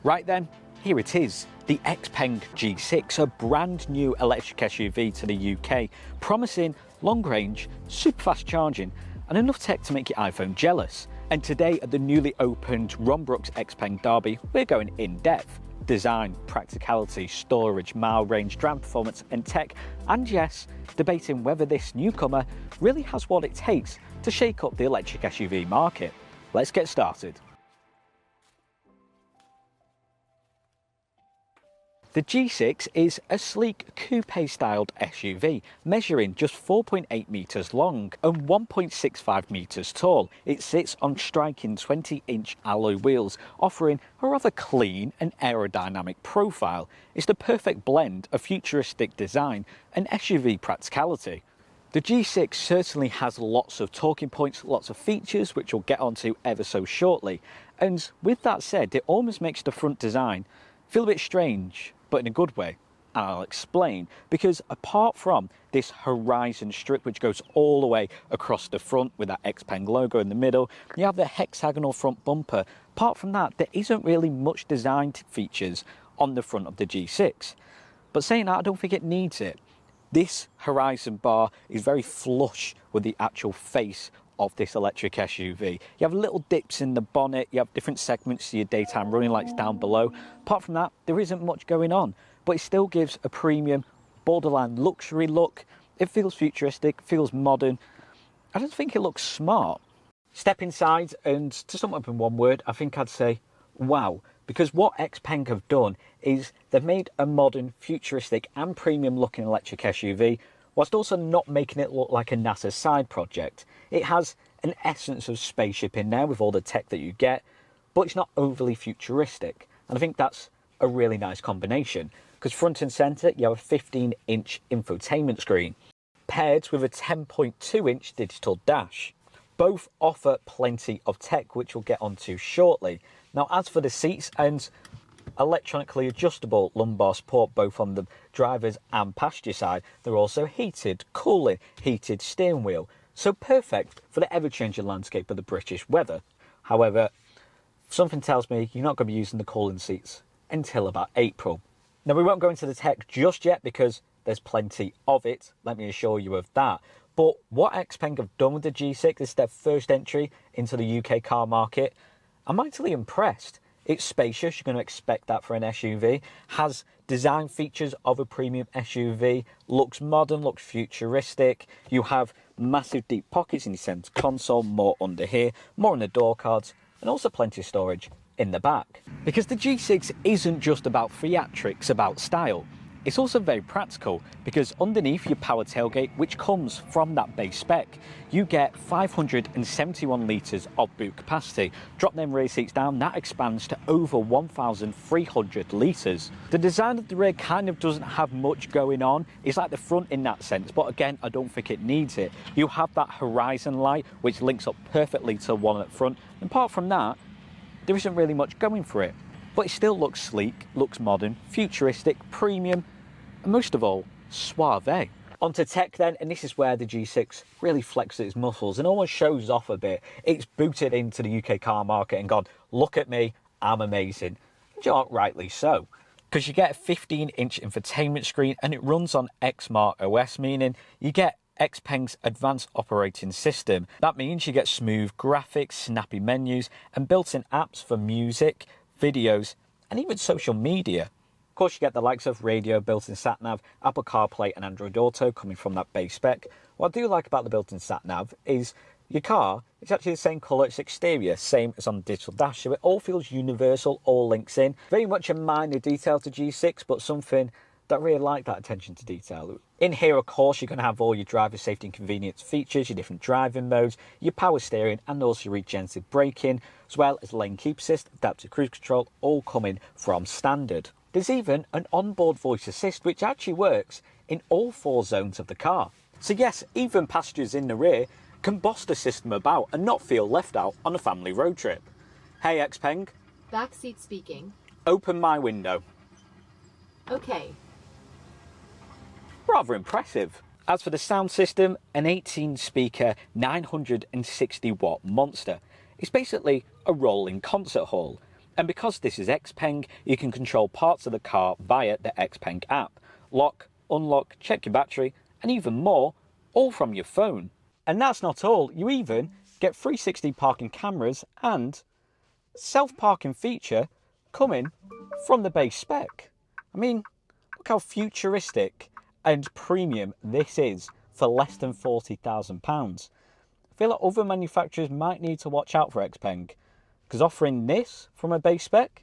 Right then, here it is, the XPENG G6, a brand new electric SUV to the UK, promising long range, super fast charging, and enough tech to make your iPhone jealous. And today at the newly opened Ron Brooks XPENG Derby, we're going in depth. Design, practicality, storage, mile range, driving performance and tech, and yes, debating whether this newcomer really has what it takes to shake up the electric SUV market. Let's get started. The G6 is a sleek coupe-styled SUV, measuring just 4.8 metres long and 1.65 metres tall. It sits on striking 20-inch alloy wheels, offering a rather clean and aerodynamic profile. It's the perfect blend of futuristic design and SUV practicality. The G6 certainly has lots of talking points, lots of features, which we'll get onto ever so shortly. And with that said, it almost makes the front design feel a bit strange, but in a good way, and I'll explain. Because apart from this horizon strip which goes all the way across the front with that XPENG logo in the middle, you have the hexagonal front bumper. Apart from that, there isn't really much design features on the front of the G6. But saying that, I don't think it needs it. This horizon bar is very flush with the actual face of this electric SUV. You have little dips in the bonnet, you have different segments to your daytime running lights down below. Apart from that, there isn't much going on, but it still gives a premium, borderline luxury look. It feels futuristic, feels modern. I don't think it looks smart. Step inside, and to sum up in one word, I think I'd say wow. Because what XPENG have done is they've made a modern, futuristic and premium looking electric SUV, whilst also not making it look like a NASA side project. It has an essence of spaceship in there with all the tech that you get, but it's not overly futuristic. And I think that's a really nice combination, because front and centre you have a 15-inch infotainment screen, paired with a 10.2-inch digital dash. Both offer plenty of tech, which we'll get onto shortly. Now, as for the seats and electronically adjustable lumbar support both on the driver's and passenger side, they're also heated, cooling, heated steering wheel. So perfect for the ever-changing landscape of the British weather. However, something tells me you're not going to be using the cooling seats until about April. Now, we won't go into the tech just yet because there's plenty of it, let me assure you of that. But what XPENG have done with the G6 is their first entry into the UK car market. I'm mightily impressed. It's spacious, you're going to expect that for an SUV, has design features of a premium SUV, looks modern, looks futuristic. You have massive deep pockets in the centre console, more under here, more on the door cards, and also plenty of storage in the back. Because the G6 isn't just about theatrics, about style. It's also very practical, because underneath your power tailgate, which comes from that base spec, you get 571 litres of boot capacity. Drop them rear seats down, that expands to over 1,300 litres. The design of the rear kind of doesn't have much going on. It's like the front in that sense, but again, I don't think it needs it. You have that horizon light, which links up perfectly to the one at the front. And apart from that, there isn't really much going for it. But it still looks sleek, looks modern, futuristic, premium, and most of all, suave. Onto tech then, and this is where the G6 really flexes its muscles and almost shows off a bit. It's booted into the UK car market and gone, look at me, I'm amazing. And you know, rightly so. Because you get a 15-inch infotainment screen and it runs on Xmart OS, meaning you get XPENG's advanced operating system. That means you get smooth graphics, snappy menus, and built-in apps for music, videos, and even social media. Of course, you get the likes of radio, built-in sat-nav, Apple CarPlay and Android Auto coming from that base spec. What I do like about the built-in sat-nav is your car is actually the same colour, its exterior, same as on the digital dash, so it all feels universal, all links in. Very much a minor detail to G6, but something that I really like, that attention to detail. In here, of course, you're going to have all your driver safety and convenience features, your different driving modes, your power steering, and also your regenerative braking, as well as lane keep assist, adaptive cruise control, all coming from standard. There's even an onboard voice assist, which actually works in all 4 zones of the car. So yes, even passengers in the rear can boss the system about and not feel left out on a family road trip. Hey XPENG. Backseat speaking. Open my window. Okay. Rather impressive. As for the sound system, an 18-speaker, 960-watt monster. It's basically a rolling concert hall. And because this is XPENG, you can control parts of the car via the XPENG app. Lock, unlock, check your battery, and even more, all from your phone. And that's not all, you even get 360 parking cameras and self-parking feature coming from the base spec. I mean, look how futuristic and premium this is for less than £40,000. I feel like other manufacturers might need to watch out for XPENG, because offering this from a base spec,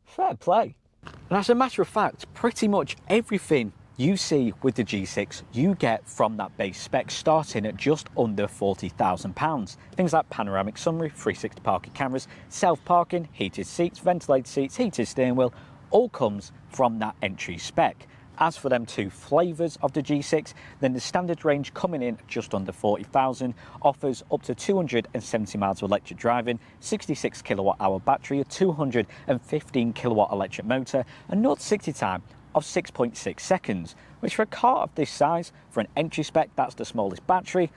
fair play. And as a matter of fact, pretty much everything you see with the G6 you get from that base spec, starting at just under £40,000. Things like panoramic sunroof, 360 parking cameras, self-parking, heated seats, ventilated seats, heated steering wheel, all comes from that entry spec. As for them two flavours of the G6, then the standard range coming in just under 40,000 offers up to 270 miles of electric driving, 66 kilowatt hour battery, a 215 kilowatt electric motor, and 0 to 60 time of 6.6 seconds, which for a car of this size, for an entry spec, that's the smallest battery,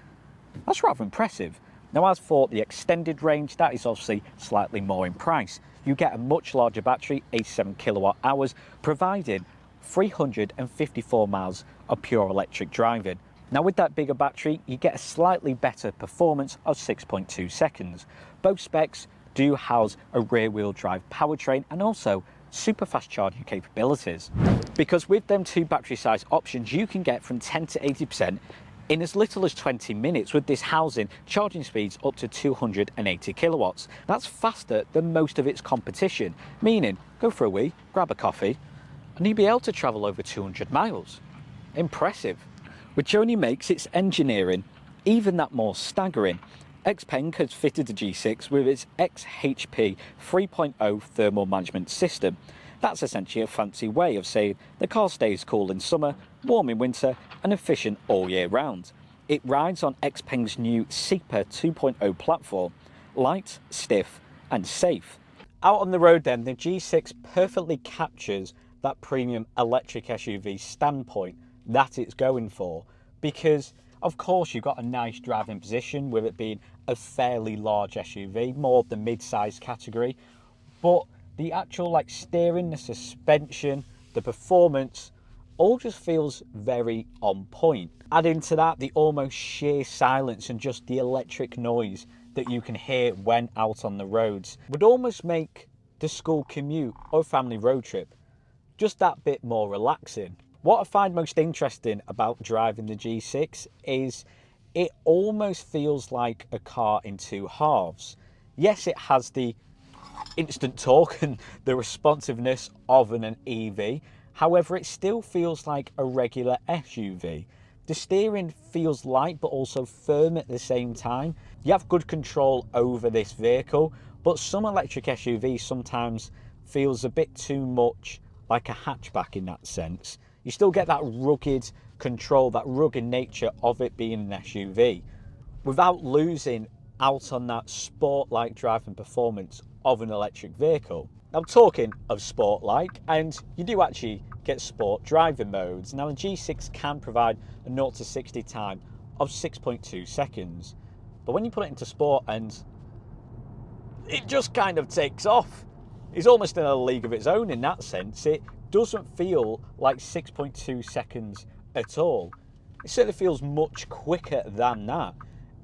that's rather impressive. Now as for the extended range, that is obviously slightly more in price. You get a much larger battery, 87 kilowatt hours, providing 354 miles of pure electric driving. Now with that bigger battery, you get a slightly better performance of 6.2 seconds. Both specs do house a rear wheel drive powertrain and also super fast charging capabilities. Because with them two battery size options, you can get from 10 to 80% in as little as 20 minutes, with this housing charging speeds up to 280 kilowatts. That's faster than most of its competition, meaning go for a wee, grab a coffee, and you'll be able to travel over 200 miles. Impressive. Which only makes its engineering even that more staggering. XPENG has fitted the G6 with its XHP 3.0 thermal management system. That's essentially a fancy way of saying the car stays cool in summer, warm in winter, and efficient all year round. It rides on XPENG's new SEPA 2.0 platform, light, stiff, and safe. Out on the road then, the G6 perfectly captures that premium electric SUV standpoint that it's going for, because of course you've got a nice driving position with it being a fairly large SUV, more of the mid-size category, but the actual steering, the suspension, the performance all just feels very on point. Adding to that the almost sheer silence and just the electric noise that you can hear when out on the roads would almost make the school commute or family road trip just that bit more relaxing. What I find most interesting about driving the G6 is it almost feels like a car in two halves. Yes, it has the instant torque and the responsiveness of an EV. However, it still feels like a regular SUV. The steering feels light but also firm at the same time. You have good control over this vehicle, but some electric SUVs sometimes feels a bit too much like a hatchback in that sense. You still get that rugged control, that rugged nature of it being an SUV, without losing out on that sport-like driving performance of an electric vehicle. Now talking of sport-like, and you do actually get sport driving modes. Now the G6 can provide a 0 to 60 time of 6.2 seconds, but when you put it into sport, and it just kind of takes off. It's almost in a league of its own in that sense. It doesn't feel like 6.2 seconds at all. It certainly feels much quicker than that.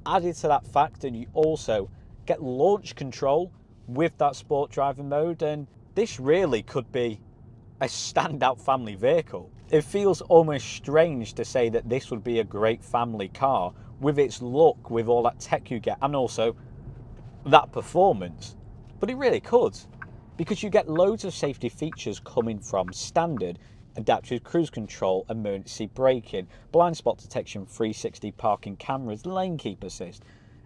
Added to that fact, and you also get launch control with that sport driving mode, and this really could be a standout family vehicle. It feels almost strange to say that this would be a great family car with its look, with all that tech you get, and also that performance, but it really could, because you get loads of safety features coming from standard: adaptive cruise control, emergency braking, blind spot detection, 360 parking cameras, lane keep assist.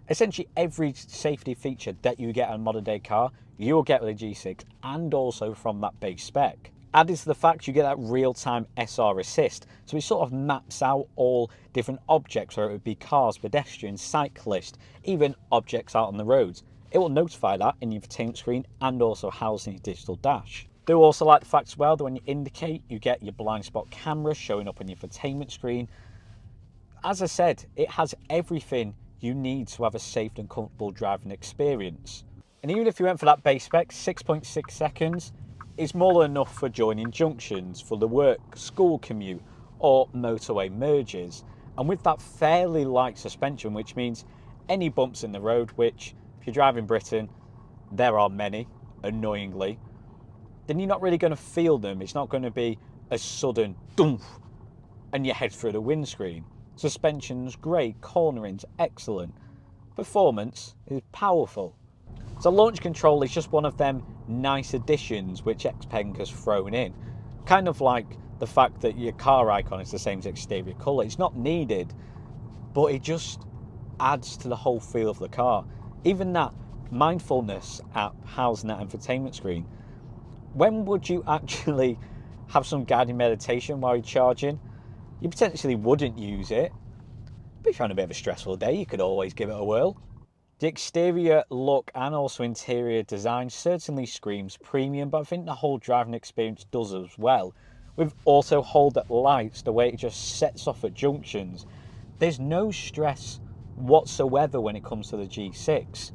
Essentially every safety feature that you get on a modern day car, you'll get with a G6, and also from that base spec. Added to the fact you get that real-time SR assist, so it sort of maps out all different objects, whether it be cars, pedestrians, cyclists, even objects out on the roads. It will notify that in your infotainment screen and also housed in your digital dash. Do also like the fact as well that when you indicate, you get your blind spot camera showing up on your infotainment screen. As I said, it has everything you need to have a safe and comfortable driving experience. And even if you went for that base spec, 6.6 seconds is more than enough for joining junctions for the work, school commute, or motorway merges. And with that fairly light suspension, which means any bumps in the road, which if you drive in Britain, there are many, annoyingly, then you're not really going to feel them. It's not going to be a sudden doof and you head through the windscreen. Suspension's great, cornering's excellent. Performance is powerful. So launch control is just one of them nice additions which XPENG has thrown in. Kind of like the fact that your car icon is the same as exterior colour. It's not needed, but it just adds to the whole feel of the car. Even that mindfulness app housing that infotainment screen. When would you actually have some guided meditation while you're charging? You potentially wouldn't use it, but if you're on a bit of a stressful day, you could always give it a whirl. The exterior look and also interior design certainly screams premium, but I think the whole driving experience does as well. With auto hold at lights, the way it just sets off at junctions, there's no stress whatsoever when it comes to the G6.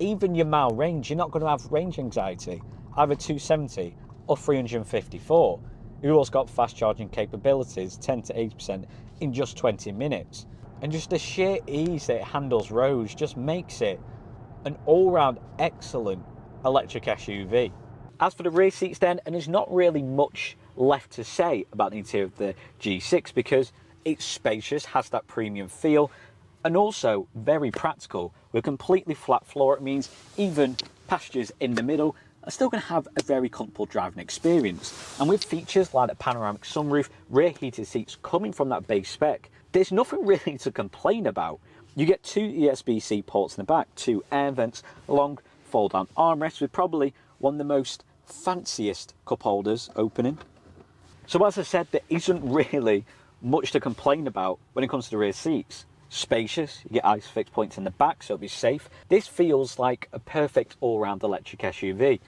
Even your mile range, you're not going to have range anxiety, either 270 or 354. You've also got fast charging capabilities, 10 to 80% in just 20 minutes. And just the sheer ease that it handles roads just makes it an all-round excellent electric SUV. As for the rear seats then, and there's not really much left to say about the interior of the G6 because it's spacious, has that premium feel, and also very practical. With a completely flat floor, it means even passengers in the middle are still going to have a very comfortable driving experience. And with features like the panoramic sunroof, rear heated seats coming from that base spec, there's nothing really to complain about. You get 2 USB-C ports in the back, 2 air vents, a long fold-down armrest with probably one of the most fanciest cup holders opening. So as I said, there isn't really much to complain about when it comes to the rear seats. Spacious, you get ISOFIX points in the back, so it'll be safe. This feels like a perfect all-round electric SUV.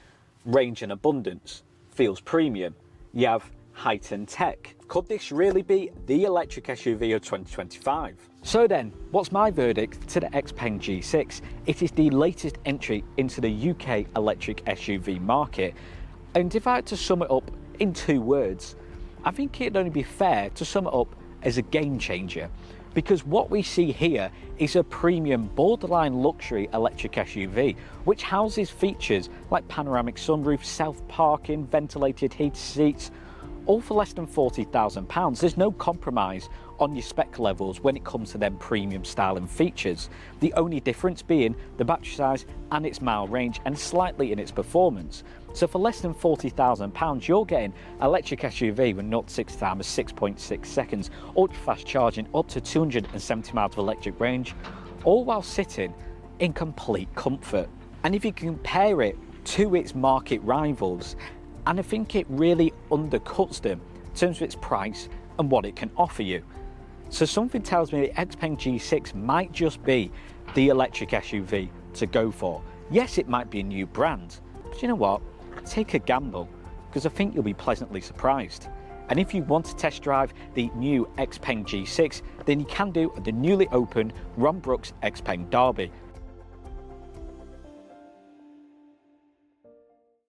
Range and abundance, feels premium. You have heightened tech. Could this really be the electric SUV of 2025? So then, what's my verdict to the XPENG G6? It is the latest entry into the UK electric SUV market. And if I had to sum it up in 2 words, I think it'd only be fair to sum it up as a game changer. Because what we see here is a premium borderline luxury electric SUV, which houses features like panoramic sunroof, self-parking, ventilated heated seats, all for less than £40,000. There's no compromise on your spec levels when it comes to them premium style and features. The only difference being the battery size and its mile range and slightly in its performance. So for less than £40,000, you're getting electric SUV with 0 to 60 time of 6.6 seconds, ultra fast charging up to 270 miles of electric range, all while sitting in complete comfort. And if you compare it to its market rivals, and I think it really undercuts them in terms of its price and what it can offer you. So something tells me the XPENG G6 might just be the electric SUV to go for. Yes, it might be a new brand, but you know what? Take a gamble, because I think you'll be pleasantly surprised. And if you want to test drive the new XPENG G6, then you can do at the newly opened Ron Brooks XPENG Derby,